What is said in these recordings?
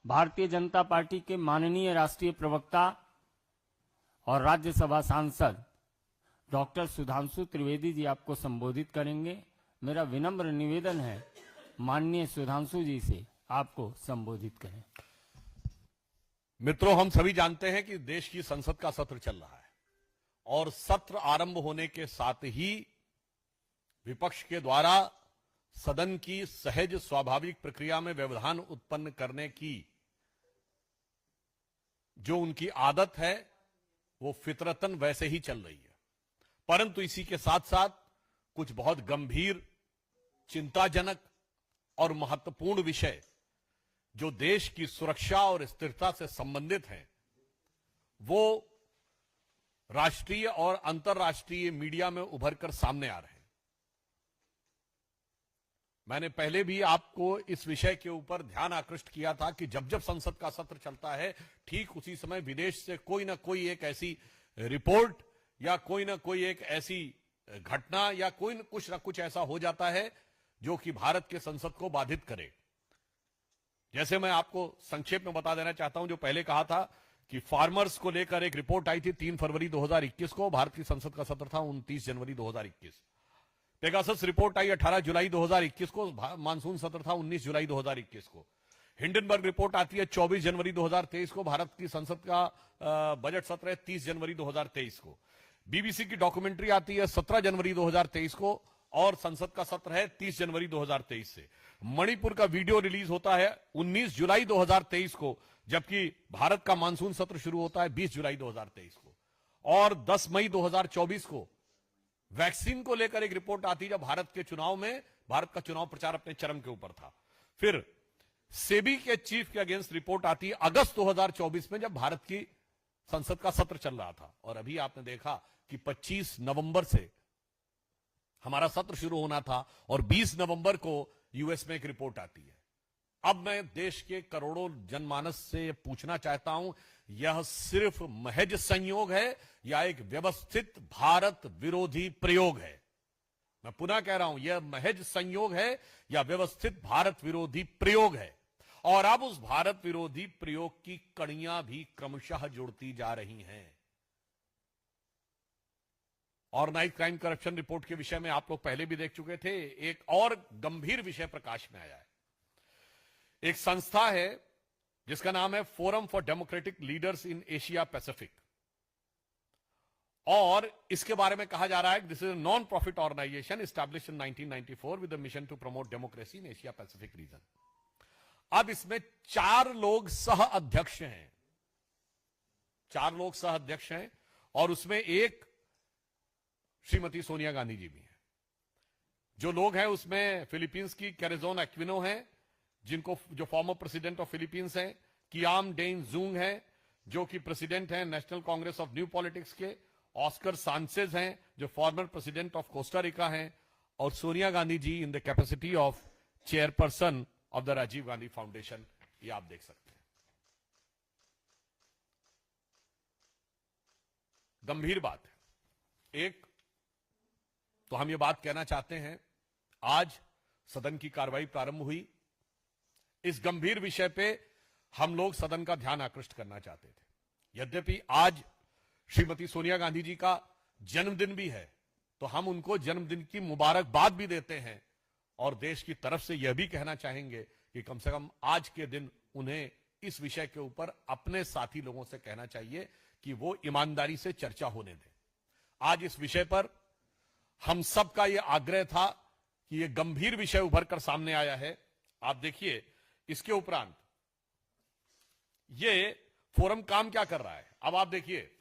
Bharatiya Janata party के माननीय राष्ट्रीय प्रवक्ता और राज्यसभा सांसद डॉक्टर सुधांशु त्रिवेदी जी आपको संबोधित करेंगे। मेरा विनम्र निवेदन है माननीय सुधांशु जी से आपको संबोधित करें। मित्रों, हम सभी जानते हैं कि देश की संसद का सत्र चल रहा है और सत्र आरंभ होने के साथ ही विपक्ष के द्वारा सदन की सहज स्वाभाविक प्रक्रिया में व्यवधान उत्पन्न करने की जो उनकी आदत है वो फितरतन वैसे ही चल रही है। परंतु इसी के साथ साथ कुछ बहुत गंभीर, चिंताजनक और महत्वपूर्ण विषय जो देश की सुरक्षा और स्थिरता से संबंधित हैं, वो राष्ट्रीय और अंतर्राष्ट्रीय मीडिया में उभरकर सामने आ रहे हैं। मैंने पहले भी आपको इस विषय के ऊपर ध्यान आकृष्ट किया था कि जब जब संसद का सत्र चलता है, ठीक उसी समय विदेश से कोई ना कोई एक ऐसी रिपोर्ट या कोई ना कोई एक ऐसी घटना या कोई कुछ ना कुछ ऐसा हो जाता है जो कि भारत के संसद को बाधित करे। जैसे मैं आपको संक्षेप में बता देना चाहता हूं, जो पहले कहा था कि फार्मर्स को लेकर एक रिपोर्ट आई थी 3 फरवरी 2021 को, भारत की संसद का सत्र था 29 जनवरी 2021। पेगासस रिपोर्ट आई 18 जुलाई 2021 को, मानसून सत्र था 19 जुलाई 2021 को। हिंडनबर्ग रिपोर्ट आती है 24 जनवरी 2023 को, भारत की संसद का बजट सत्र है 30 जनवरी 2023 को। बीबीसी की डॉक्यूमेंट्री आती है 17 जनवरी 2023 को और संसद का सत्र है 30 जनवरी 2023 से। मणिपुर का वीडियो रिलीज होता है 19 जुलाई 2023 को, जबकि भारत का मानसून सत्र शुरू होता है 20 जुलाई 2023 को। और 10 मई 2024 को वैक्सीन को लेकर एक रिपोर्ट आती है जब भारत के चुनाव में भारत का चुनाव प्रचार अपने चरम के ऊपर था। फिर सेबी के चीफ के अगेंस्ट रिपोर्ट आती है अगस्त 2024 में, जब भारत की संसद का सत्र चल रहा था। और अभी आपने देखा कि 25 नवंबर से हमारा सत्र शुरू होना था और 20 नवंबर को यूएस में एक रिपोर्ट आती है। अब मैं देश के करोड़ों जनमानस से पूछना चाहता हूं, यह सिर्फ महज संयोग है या एक व्यवस्थित भारत विरोधी प्रयोग है? मैं पुनः कह रहा हूं, यह महज संयोग है या व्यवस्थित भारत विरोधी प्रयोग है? और अब उस भारत विरोधी प्रयोग की कड़ियां भी क्रमशः जुड़ती जा रही हैं। ऑर्गेनाइज्ड क्राइम करप्शन रिपोर्ट के विषय में आप लोग पहले भी देख चुके थे। एक और गंभीर विषय प्रकाश में आया है। एक संस्था है जिसका नाम है forum for democratic leaders in Asia Pacific, और इसके बारे में कहा जा रहा है कि this is a non profit organisation established in 1994 with the mission to promote democracy in Asia Pacific region. अब इसमें 4 लोग सह अध्यक्ष हैं, 4 लोग सह अध्यक्ष हैं, और उसमें एक श्रीमती सोनिया गांधी जी भी हैं। जो लोग हैं उसमें फिलीपींस की कैरेजोन एक्विनो हैं, जो फॉर्मर प्रेसिडेंट ऑफ फिलीपींस हैं, कियाम डेन जूंग हैं जो कि प्रेसिडेंट हैं national congress of new politics के, ऑस्कर सांचेज हैं जो former president of Costa Rica हैं, और Sonia Gandhi ji in the capacity of chairperson of the Rajiv Gandhi foundation. ये आप देख सकते हैं। गंभीर बात है। एक तो हम ये बात कहना चाहते हैं, आज सदन की कार्रवाई प्रारंभ हुई। इस गंभीर विषय पे हम लोग सदन का ध्यान आकृष्ट करना चाहते थे। यद्यपि आज श्रीमती सोनिया गांधी जी का जन्मदिन भी है, तो हम उनको जन्मदिन की मुबारकबाद भी देते हैं और देश की तरफ से यह भी कहना चाहेंगे कि कम से कम आज के दिन उन्हें इस विषय के ऊपर अपने साथी लोगों से कहना चाहिए कि वो ईमानदारी से चर्चा होने दें। आज इस विषय पर हम सबका यह आग्रह था कि यह गंभीर विषय उभर कर सामने आया है। आप देखिए, इसके उपरांत ये फोरम काम क्या कर रहा है। अब आप देखिए,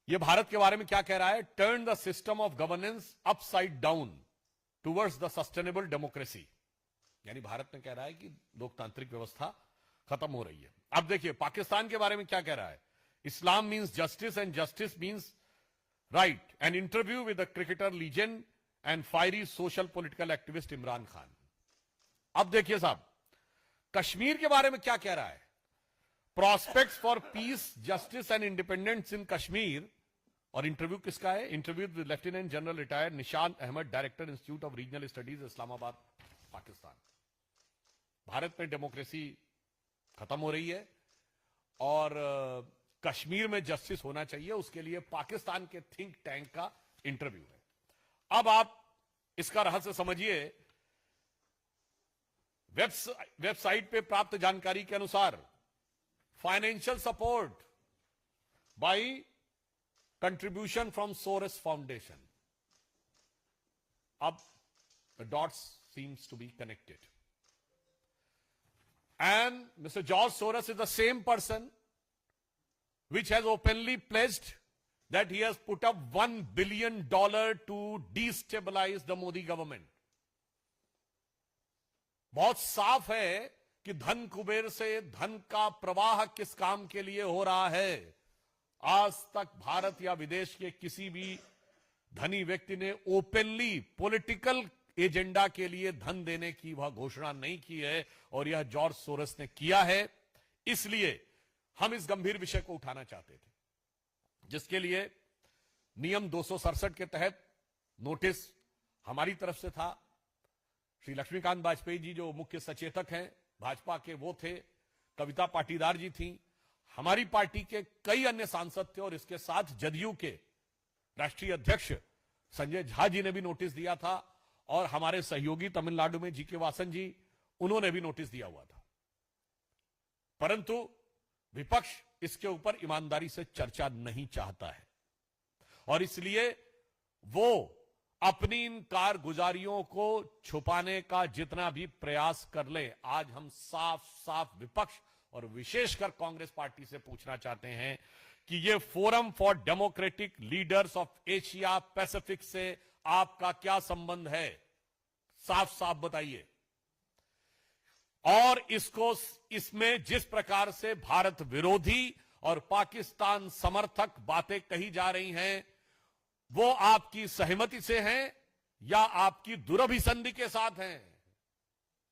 ये भारत के बारे में क्या कह रहा है, turn the system of governance upside down towards the sustainable democracy. यानी भारत में कह रहा है कि लोकतांत्रिक व्यवस्था खत्म हो रही है। अब देखिए पाकिस्तान के बारे में क्या कह रहा है, Islam means justice and justice means right. An interview with the cricketer legend and fiery social political activist Imran Khan. अब देखिए साहब, कश्मीर के बारे में क्या कह रहा है, prospects for peace justice and independence in Kashmir. और इंटरव्यू किसका है, interview with lieutenant general retired Nishan Ahmad, director institute of regional studies Islamabad, Pakistan. Bharat में डेमोक्रेसी खत्म हो रही है और कश्मीर में जस्टिस होना चाहिए, उसके लिए पाकिस्तान के थिंक टैंक का इंटरव्यू है। अब आप इसका रहस्य समझिए। वेबसाइट पे प्राप्त जानकारी के अनुसार financial support by contribution from Soros foundation. अब the dots seems to be connected and mister George Soros is the same person which has openly pledged that he has put up $1 billion to destabilize the Modi government. बहुत साफ है कि धन कुबेर से धन का प्रवाह किस काम के लिए हो रहा है। आज तक भारत या विदेश के किसी भी धनी व्यक्ति ने ओपनली पॉलिटिकल एजेंडा के लिए धन देने की वह घोषणा नहीं की है और यह जॉर्ज सोरस ने किया है। इसलिए हम इस गंभीर विषय को उठाना चाहते थे, जिसके लिए नियम 267 के तहत नोटिस हमारी तरफ से था। श्री लक्ष्मीकांत वाजपेयी जी जो मुख्य सचेतक हैं भाजपा के, वो थे, कविता पाटीदार जी थी, हमारी पार्टी के कई अन्य सांसद थे और इसके साथ जदयू के राष्ट्रीय अध्यक्ष संजय झा जी ने भी नोटिस दिया था और हमारे सहयोगी तमिलनाडु में जीके वासन जी, उन्होंने भी नोटिस दिया हुआ था। परंतु विपक्ष इसके ऊपर ईमानदारी से चर्चा नहीं चाहता है और इसलिए वो अपनी इन कारगुजारियों को छुपाने का जितना भी प्रयास कर ले, आज हम साफ साफ विपक्ष और विशेषकर कांग्रेस पार्टी से पूछना चाहते हैं कि ये forum for democratic leaders of Asia Pacific से आपका क्या संबंध है? साफ साफ बताइए। और इसमें जिस प्रकार से भारत विरोधी और पाकिस्तान समर्थक बातें कही जा रही हैं, वो आपकी सहमति से हैं या आपकी दुरभिसंधि के साथ हैं?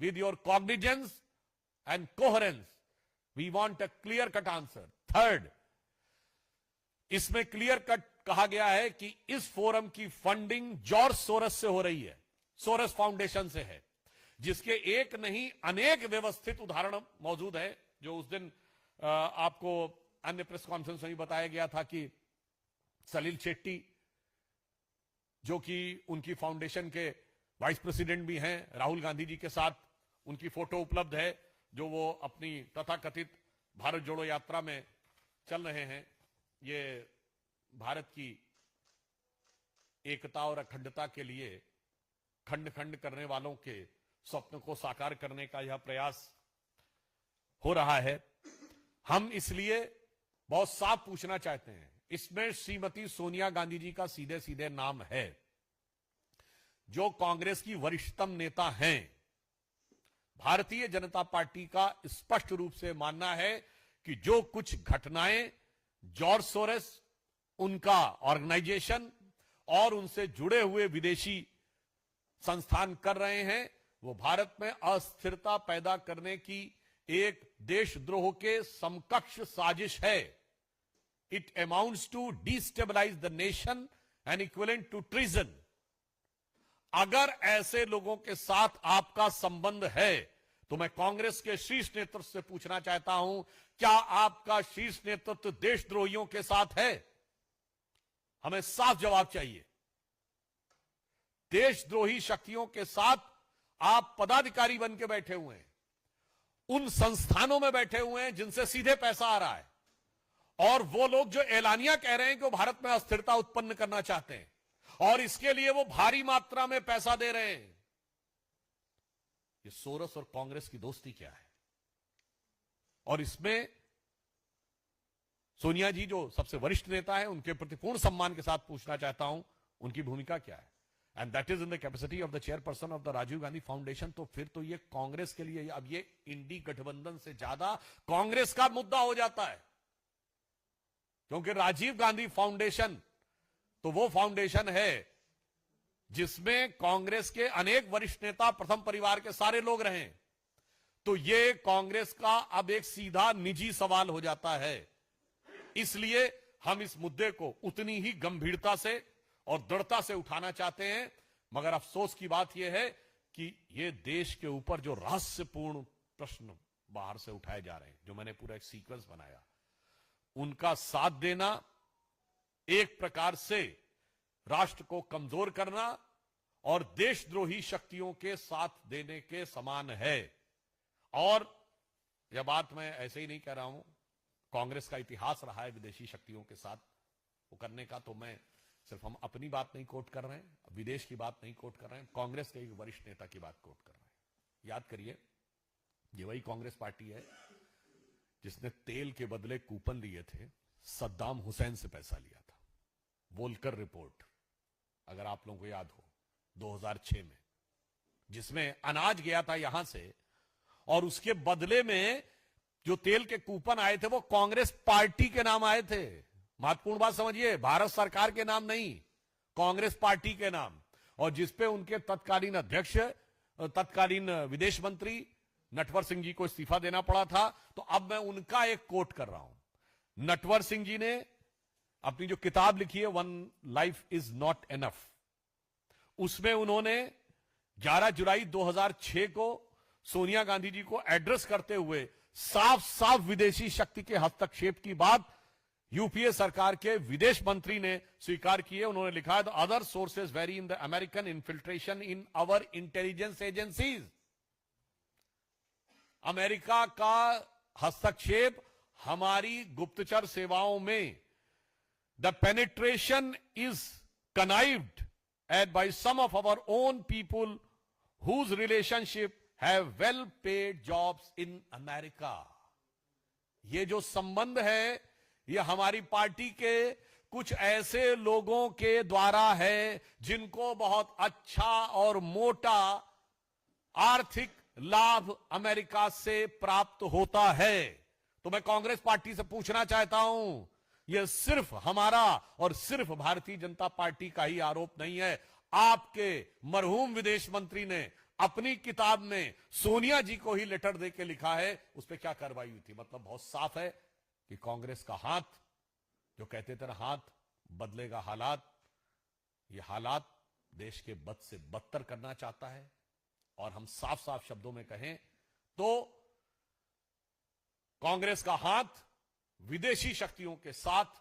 With your cognisance and coherence we want a clear cut answer. Third, इसमें क्लियर कट कहा गया है कि इस फोरम की फंडिंग जॉर्ज सोरस से हो रही है, सोरस फाउंडेशन से है, जिसके एक नहीं अनेक व्यवस्थित उदाहरण मौजूद है। जो उस दिन आपको अन्य प्रेस कॉन्फ्रेंस में भी बताया गया था कि सलील शेट्टी, जो कि उनकी फाउंडेशन के वाइस प्रेसिडेंट भी हैं, राहुल गांधी जी के साथ उनकी फोटो उपलब्ध है, जो वो अपनी तथाकथित भारत जोड़ो यात्रा में चल रहे हैं। ये भारत की एकता और अखंडता के लिए खंड खंड करने वालों के स्वप्न को साकार करने का यह प्रयास हो रहा है। हम इसलिए बहुत साफ पूछना चाहते हैं, इसमें श्रीमती सोनिया गांधी जी का सीधे सीधे नाम है, जो कांग्रेस की वरिष्ठतम नेता हैं। भारतीय जनता पार्टी का स्पष्ट रूप से मानना है कि जो कुछ घटनाएं जॉर्ज सोरस, उनका ऑर्गेनाइजेशन और उनसे जुड़े हुए विदेशी संस्थान कर रहे हैं, वो भारत में अस्थिरता पैदा करने की एक देशद्रोह के समकक्ष साजिश है। It amounts to destabilise the nation and equivalent to treason. अगर ऐसे लोगों के साथ आपका संबंध है तो मैं कांग्रेस के शीर्ष नेतृत्व से पूछना चाहता हूं, क्या आपका शीर्ष नेतृत्व देशद्रोहियों के साथ है? हमें साफ जवाब चाहिए। देशद्रोही शक्तियों के साथ आप पदाधिकारी बन के बैठे हुए हैं, उन संस्थानों में बैठे हुए हैं जिनसे सीधे पैसा आ रहा है, और वो लोग जो एलानिया कह रहे हैं कि वो भारत में अस्थिरता उत्पन्न करना चाहते हैं और इसके लिए वो भारी मात्रा में पैसा दे रहे हैं। ये सोरस और कांग्रेस की दोस्ती क्या है? और इसमें सोनिया जी जो सबसे वरिष्ठ नेता है, उनके प्रति पूर्ण सम्मान के साथ पूछना चाहता हूं, उनकी भूमिका क्या है? And that is in the capacity of the chairperson of the Rajiv Gandhi foundation. तो फिर तो ये कांग्रेस के लिए, अब ये इंडी गठबंधन से ज्यादा कांग्रेस का मुद्दा हो जाता है, क्योंकि राजीव गांधी फाउंडेशन तो वो फाउंडेशन है जिसमें कांग्रेस के अनेक वरिष्ठ नेता, प्रथम परिवार के सारे लोग रहे। तो ये कांग्रेस का अब एक सीधा निजी सवाल हो जाता है। इसलिए हम इस मुद्दे को उतनी ही गंभीरता से और दृढ़ता से उठाना चाहते हैं, मगर अफसोस की बात यह है कि ये देश के ऊपर जो रहस्यपूर्ण प्रश्न बाहर से उठाए जा रहे हैं, जो मैंने पूरा एक सीक्वेंस बनाया, उनका साथ देना एक प्रकार से राष्ट्र को कमजोर करना और देशद्रोही शक्तियों के साथ देने के समान है। और यह बात मैं ऐसे ही नहीं कह रहा हूं, कांग्रेस का इतिहास रहा है विदेशी शक्तियों के साथ वो करने का, तो मैं सिर्फ हम अपनी बात नहीं कोट कर रहे हैं, विदेश की बात नहीं कोट कर रहे हैं, कांग्रेस के एक वरिष्ठ नेता की बात कोट कर रहे हैं। याद करिए, ये वही कांग्रेस पार्टी है जिसने तेल के बदले कूपन लिए थे, सद्दाम हुसैन से पैसा लिया था। वोल्कर रिपोर्ट, अगर आप लोगों को याद हो, 2006 में, जिसमें अनाज गया था यहां से, और उसके बदले में जो तेल के कूपन आए थे वो कांग्रेस पार्टी के नाम आए थे। महत्वपूर्ण बात समझिए, भारत सरकार के नाम नहीं, कांग्रेस पार्टी के नाम, और जिसपे उनके तत्कालीन अध्यक्ष, तत्कालीन विदेश मंत्री नटवर सिंह जी को इस्तीफा देना पड़ा था। तो अब मैं उनका एक कोट कर रहा हूं। नटवर सिंह जी ने अपनी जो किताब लिखी है, one life is not enough, उसमें उन्होंने 11 जुलाई 2006 को सोनिया गांधी जी को एड्रेस करते हुए साफ साफ विदेशी शक्ति के हस्तक्षेप की बात यूपीए सरकार के विदेश मंत्री ने स्वीकार की है। उन्होंने लिखा है, the other sources very in the American infiltration in our intelligence agencies. America का हस्तक्षेप हमारी गुप्तचर सेवाओं में, the penetration is connived at by some of our own people whose relationship have well paid jobs in America. ये जो संबंध है, ये हमारी पार्टी के कुछ ऐसे लोगों के द्वारा है जिनको बहुत अच्छा और मोटा आर्थिक लाभ अमेरिका से प्राप्त होता है। तो मैं कांग्रेस पार्टी से पूछना चाहता हूं, यह सिर्फ हमारा और सिर्फ भारतीय जनता पार्टी का ही आरोप नहीं है। आपके मरहूम विदेश मंत्री ने अपनी किताब में सोनिया जी को ही लेटर देके लिखा है, उस पर क्या कार्रवाई हुई थी। मतलब बहुत साफ है कि कांग्रेस का हाथ, जो कहते थे ना हाथ बदलेगा हालात, ये हालात देश के बद से बदतर करना चाहता है। और हम साफ साफ शब्दों में कहें तो कांग्रेस का हाथ विदेशी शक्तियों के साथ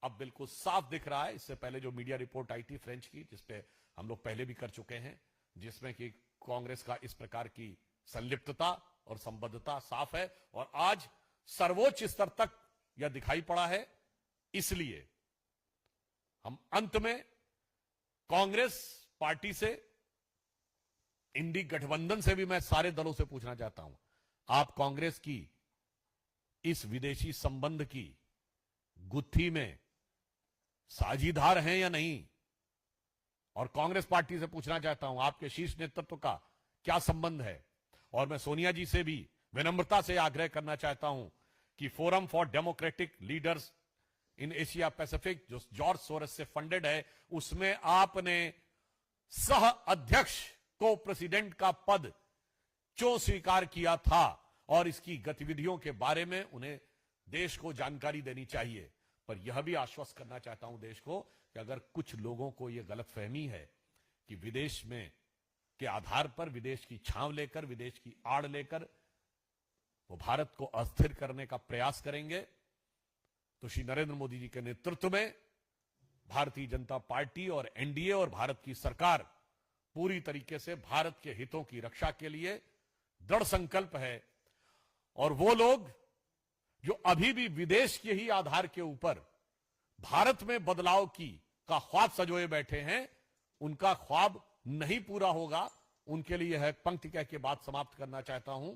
अब बिल्कुल साफ दिख रहा है। इससे पहले जो मीडिया रिपोर्ट आई थी फ्रेंच की, जिसपे हम लोग पहले भी कर चुके हैं, जिसमें कि कांग्रेस का इस प्रकार की संलिप्तता और संबद्धता साफ है, और आज सर्वोच्च स्तर तक यह दिखाई पड़ा है। इसलिए हम अंत में कांग्रेस पार्टी से, इंडी गठबंधन से भी मैं सारे दलों से पूछना चाहता हूं, आप कांग्रेस की इस विदेशी संबंध की गुत्थी में साझीदार हैं या नहीं? और कांग्रेस पार्टी से पूछना चाहता हूं, आपके शीर्ष नेतृत्व का क्या संबंध है? और मैं सोनिया जी से भी विनम्रता से आग्रह करना चाहता हूं कि forum for democratic leaders in Asia Pacific, जो जॉर्ज सोरस से फंडेड है, उसमें आपने सह अध्यक्ष को प्रेसिडेंट का पद क्यों स्वीकार किया था, और इसकी गतिविधियों के बारे में उन्हें देश को जानकारी देनी चाहिए। पर यह भी आश्वस्त करना चाहता हूं देश को कि अगर कुछ लोगों को यह गलतफहमी है कि विदेश में के आधार पर, विदेश की छांव लेकर, विदेश की आड़ लेकर वो भारत को अस्थिर करने का प्रयास करेंगे, तो श्री नरेंद्र मोदी जी के नेतृत्व में भारतीय जनता पार्टी और एनडीए और भारत की सरकार पूरी तरीके से भारत के हितों की रक्षा के लिए दृढ़ संकल्प है। और वो लोग जो अभी भी विदेश के ही आधार के ऊपर भारत में बदलाव का ख्वाब सजोए बैठे हैं, उनका ख्वाब नहीं पूरा होगा। उनके लिए है पंक्ति कह के बात समाप्त करना चाहता हूं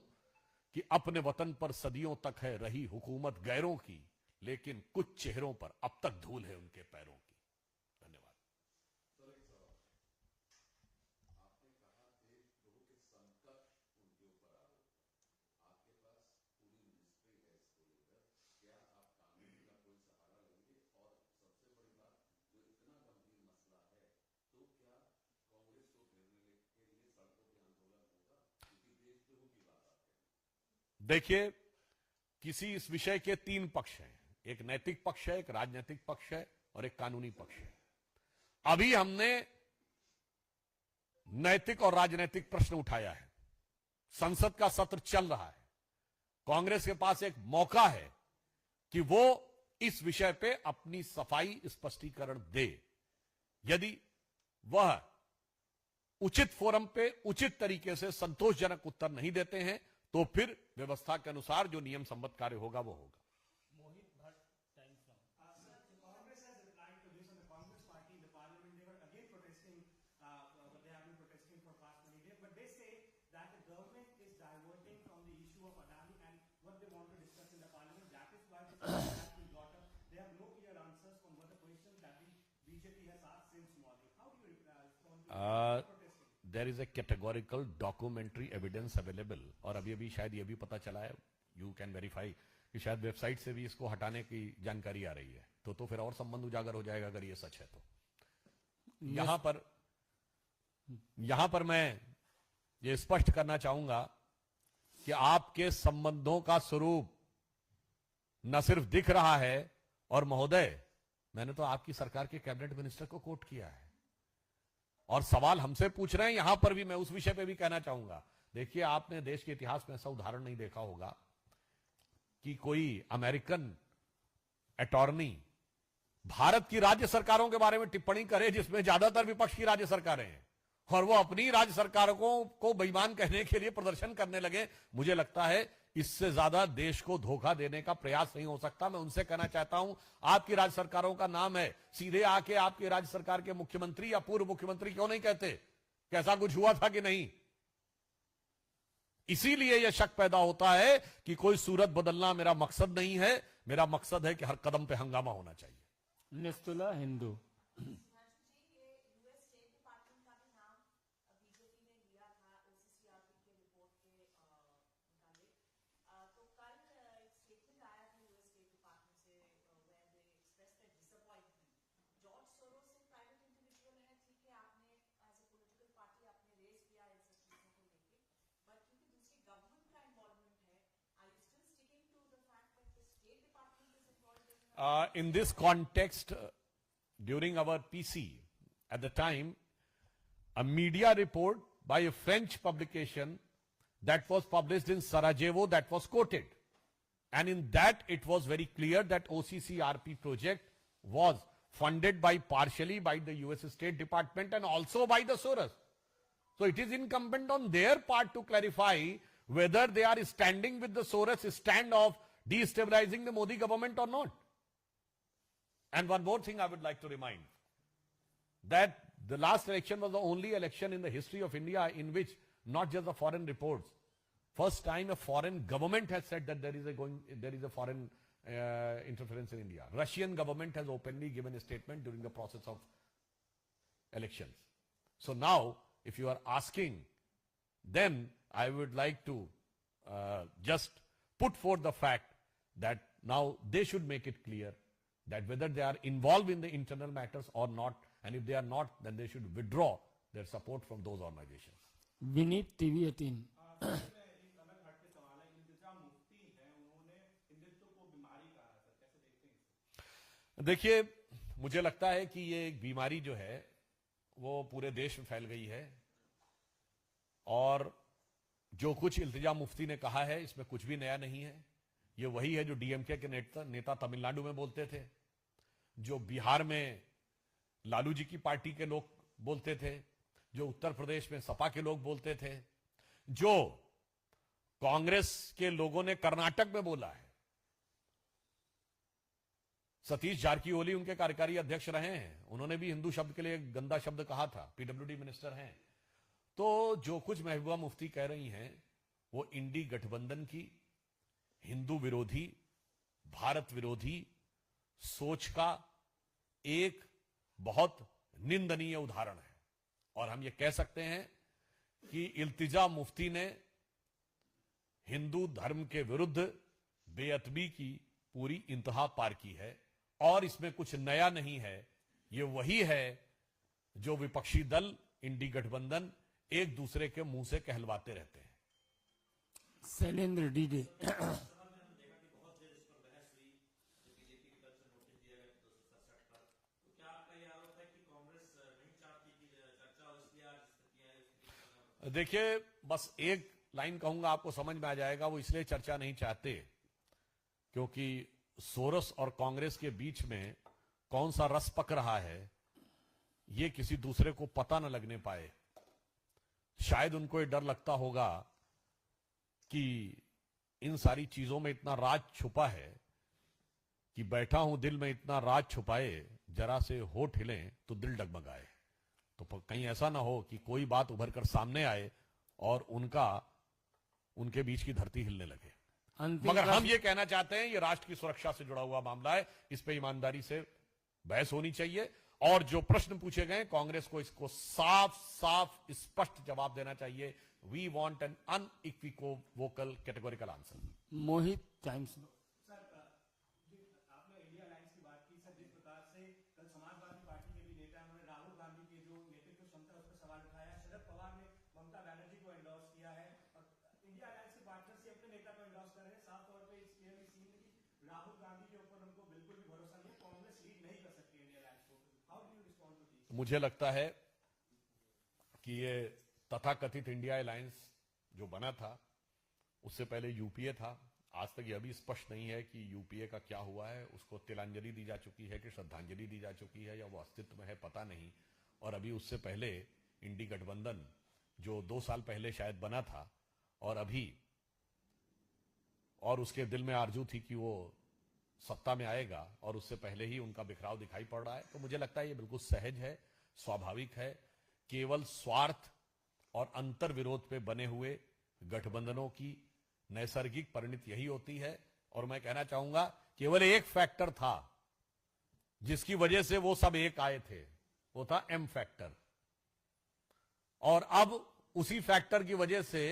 कि अपने वतन पर सदियों तक है रही हुकूमत गैरों की, लेकिन कुछ चेहरों पर अब तक धूल है उनके पैरों की। धन्यवाद। देखिए, किसी इस विषय के 3 पक्ष हैं, एक नैतिक पक्ष है, एक राजनीतिक पक्ष है और एक कानूनी पक्ष है। अभी हमने नैतिक और राजनीतिक प्रश्न उठाया है। संसद का सत्र चल रहा है, कांग्रेस के पास एक मौका है कि वो इस विषय पे अपनी सफाई स्पष्टीकरण दे। यदि वह उचित फोरम पे उचित तरीके से संतोषजनक उत्तर नहीं देते हैं तो फिर व्यवस्था के अनुसार जो नियम संबद्ध कार्य होगा वो होगा। Congress has replied to this, and the Congress party in the parliament, they were again protesting, but they have been protesting for past many days. But they say that the government is diverting from the issue of Adani and what they want to discuss in the parliament. That is why this issue has been brought up. They have no clear answers from what the questions that the BJP has asked since morning. How do you respond to protesting? There is a categorical documentary evidence available, और अभी अभी शायद ये भी पता चला है, you can verify, कि शायद वेबसाइट से भी इसको हटाने की जानकारी आ रही है। तो फिर और संबंध उजागर हो जाएगा अगर ये सच है तो। यहां पर मैं ये स्पष्ट करना चाहूंगा कि आपके संबंधों का स्वरूप न सिर्फ दिख रहा है, और महोदय मैंने तो आपकी सरकार के कैबिनेट मिनिस्टर को कोट किया है, और सवाल हमसे पूछ रहे हैं, यहां पर भी मैं उस विषय पे भी कहना चाहूंगा। देखिए, आपने देश के इतिहास में ऐसा उदाहरण नहीं देखा होगा कि कोई अमेरिकन अटॉर्नी भारत की राज्य सरकारों के बारे में टिप्पणी करे जिसमें ज्यादातर विपक्ष की राज्य सरकारें हैं, और वो अपनी राज्य सरकारों को बेईमान कहने के लिए प्रदर्शन करने लगे। मुझे लगता है इससे ज्यादा देश को धोखा देने का प्रयास नहीं हो सकता। मैं उनसे कहना चाहता हूं, आपकी राज्य सरकारों का नाम है, सीधे आके आपकी राज्य सरकार के मुख्यमंत्री या पूर्व मुख्यमंत्री क्यों नहीं कहते कि ऐसा कुछ हुआ था कि नहीं। इसीलिए यह शक पैदा होता है कि कोई सूरत बदलना मेरा मकसद नहीं है, मेरा मकसद है कि हर कदम पे हंगामा होना चाहिए। निस्तुला Hindu. In this context, during our PC, at the time, a media report by a French publication that was published in Sarajevo that was quoted. And in that, it was very clear that OCCRP project was funded partially by the US State Department and also by the Soros. So it is incumbent on their part to clarify whether they are standing with the Soros stand of destabilizing the Modi government or not. And one more thing I would like to remind, that the last election was the only election in the history of India in which not just the foreign reports, first time a foreign government has said that there is a foreign interference in India. Russian government has openly given a statement during the process of elections. So now, if you are asking, then I would like to just put forth the fact that now they should make it clear that whether they are involved in the internal matters or not, and if they are not, then they should withdraw their support from those organizations. Vineet TV 18। देखिए, मुझे लगता है कि ये एक बीमारी जो है वो पूरे देश में फैल गई है, और जो कुछ इल्तिजा मुफ्ती ने कहा है इसमें कुछ भी नया नहीं है। ये वही है जो डीएमके के नेता तमिलनाडु में बोलते थे, जो बिहार में लालू जी की पार्टी के लोग बोलते थे, जो उत्तर प्रदेश में सपा के लोग बोलते थे, जो कांग्रेस के लोगों ने कर्नाटक में बोला है। सतीश जारकीहोली उनके कार्यकारी अध्यक्ष रहे हैं, उन्होंने भी हिंदू शब्द के लिए एक गंदा शब्द कहा था, पीडब्ल्यूडी मिनिस्टर हैं। तो जो कुछ महबूबा मुफ्ती कह रही हैं वो इंडी गठबंधन की हिंदू विरोधी, भारत विरोधी सोच का एक बहुत निंदनीय उदाहरण है, और हम ये कह सकते हैं कि इल्तिजा मुफ्ती ने हिंदू धर्म के विरुद्ध बेअदबी की पूरी इंतहा पार की है, और इसमें कुछ नया नहीं है। ये वही है जो विपक्षी दल इंडी गठबंधन एक दूसरे के मुंह से कहलवाते रहते हैं। शैलेंद्र डीडे। देखिए, बस एक लाइन कहूंगा आपको समझ में आ जाएगा, वो इसलिए चर्चा नहीं चाहते क्योंकि सोरस और कांग्रेस के बीच में कौन सा रस पक रहा है ये किसी दूसरे को पता न लगने पाए। शायद उनको ये डर लगता होगा कि इन सारी चीजों में इतना राज छुपा है कि बैठा हूं दिल में इतना राज छुपाए, जरा से होठ हिलें तो दिल डगमगाए। तो कहीं ऐसा ना हो कि कोई बात उभर कर सामने आए और उनके बीच की धरती हिलने लगे। मगर हम ये कहना चाहते हैं, ये राष्ट्र की सुरक्षा से जुड़ा हुआ मामला है, इस पे ईमानदारी से बहस होनी चाहिए और जो प्रश्न पूछे गए कांग्रेस को इसको साफ साफ स्पष्ट जवाब देना चाहिए। We want an unequivocal categorical answer. Mohit Times. Sir, आपने इंडिया अलायंस की बात की सर, जिस प्रकार से कल समाजवादी पार्टी के भी नेता उन्होंने राहुल गांधी के जो नेतृत्व क्षमता उस पर सवाल उठाया, शरद पवार ने ममता बनर्जी को एंडोर्स किया है और इंडिया अलायंस के पार्टनर से अपने नेता को एंडोर्स कर रहे हैं। साफ तौर पर इस क्लियरली सीन है कि राहुल गांधी के ऊपर उनको बिल्कुल भी भरोसा नहीं है, कांग्रेस लीड नहीं कर सकती इंडिया अलायंस को। How do you respond to this? मुझे लगता है कि ये तथाकथित इंडिया अलायंस जो बना था उससे पहले यूपीए था। आज तक यह भी स्पष्ट नहीं है कि यूपीए का क्या हुआ है, उसको तिलांजलि दी जा चुकी है कि श्रद्धांजलि दी जा चुकी है या वो अस्तित्व में है पता नहीं। और अभी उससे पहले इंडी गठबंधन जो 2 साल पहले शायद बना था और अभी और उसके दिल में आरजू थी कि वो सत्ता में आएगा और उससे पहले ही उनका बिखराव दिखाई पड़ रहा है। तो मुझे लगता है ये बिल्कुल सहज है, स्वाभाविक है। केवल स्वार्थ और अंतर विरोध पे बने हुए गठबंधनों की नैसर्गिक परिणति यही होती है। और मैं कहना चाहूंगा केवल एक फैक्टर था जिसकी वजह से वो सब एक आए थे, वो था एम फैक्टर। और अब उसी फैक्टर की वजह से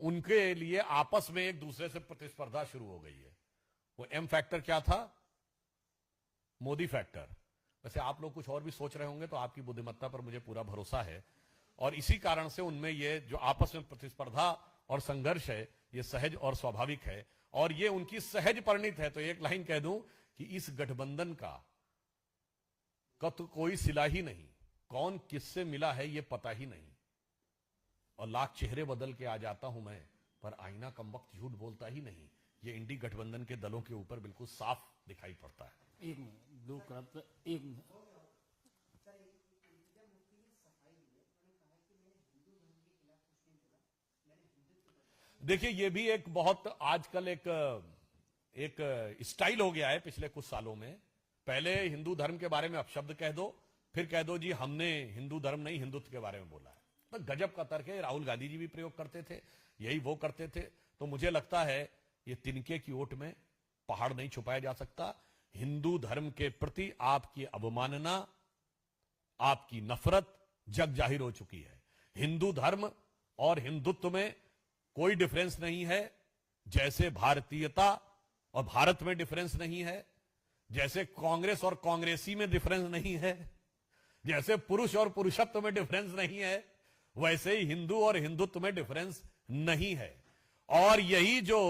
उनके लिए आपस में एक दूसरे से प्रतिस्पर्धा शुरू हो गई है। वो एम फैक्टर क्या था? मोदी फैक्टर। वैसे आप लोग कुछ और भी सोच रहे होंगे तो आपकी बुद्धिमत्ता पर मुझे पूरा भरोसा है और इसी कारण से उनमें ये जो आपस में प्रतिस्पर्धा और संघर्ष है ये सहज और स्वाभाविक है और ये उनकी सहज परिणत है। तो एक लाइन कह दूं कि इस गठबंधन का तो कोई सिला ही नहीं, कौन किससे मिला है ये पता ही नहीं। और लाख चेहरे बदल के आ जाता हूं मैं, पर आईना कमबख्त झूठ बोलता ही नहीं। ये इंडी गठबंधन के दलों के ऊपर बिल्कुल साफ दिखाई पड़ता है। एक मिनट, दो करप्ट, एक मिनट। देखिए ये भी एक बहुत आजकल एक स्टाइल हो गया है पिछले कुछ सालों में। पहले हिंदू धर्म के बारे में अपशब्द कह दो, फिर कह दो जी हमने हिंदू धर्म नहीं हिंदुत्व के बारे में बोला है। तो गजब का तर्क है। राहुल गांधी जी भी प्रयोग करते थे, यही वो करते थे। तो मुझे लगता है ये तिनके की ओट में पहाड़ नहीं छुपाया जा सकता। हिंदू धर्म के प्रति आपकी अवमानना, आपकी नफरत जग जाहिर हो चुकी है। हिंदू धर्म और हिंदुत्व में कोई डिफरेंस नहीं है। जैसे भारतीयता और भारत में डिफरेंस नहीं है, जैसे कांग्रेस और कांग्रेसी में डिफरेंस नहीं है, जैसे पुरुष और पुरुषत्व में डिफरेंस नहीं है, वैसे ही हिंदू और हिंदुत्व में डिफरेंस नहीं है। और यही जो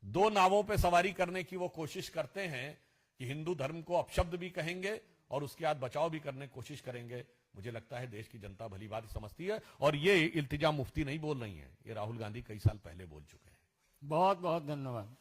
दो नावों पे सवारी करने की वो कोशिश करते हैं कि हिंदू धर्म को अपशब्द भी कहेंगे और उसके बाद बचाव भी करने की कोशिश करेंगे, मुझे लगता है देश की जनता भली बात समझती है। और ये इल्तिजा मुफ्ती नहीं बोल रही है, ये राहुल गांधी कई साल पहले बोल चुके हैं। बहुत बहुत धन्यवाद।